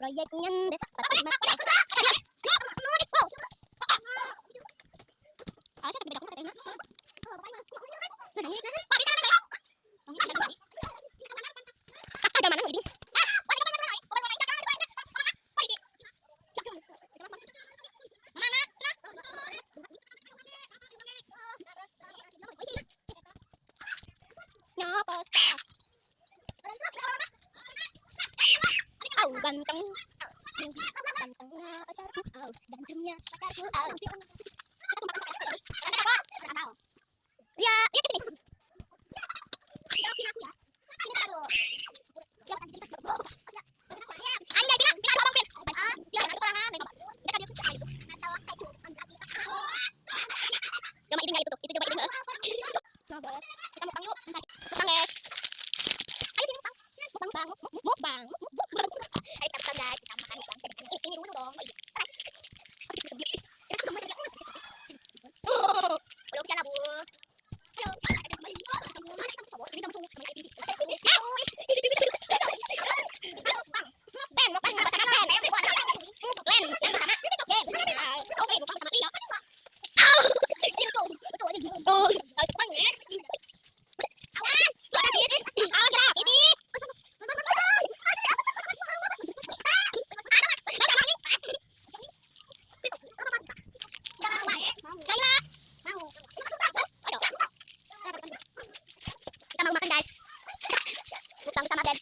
Proyeknya deh. Ganteng, gantengnya pacarku, gantengnya pacarku, ya, ya kesini. Anjay, bilang abang Pin. Dia ada kekurangan, coba ini nggak ditutup, itu coba ini nggak. Nah, bos, kita mukbang yuk, mukbang guys. Ayo sini mukbang, mukbang. Ayo kita mukbang guys, kita makan mukbang. Ini dulu dong. Belum siapa bu? Halo, ada kembali. Ini kamu sama ini. Ben, mukbang sama Ben. Ben, yang pertama. Oke, mukbang sama dia. Tuh, mukbang ya. Awas, gerak ini. Kita mau makan guys. Mukbang sama Ben.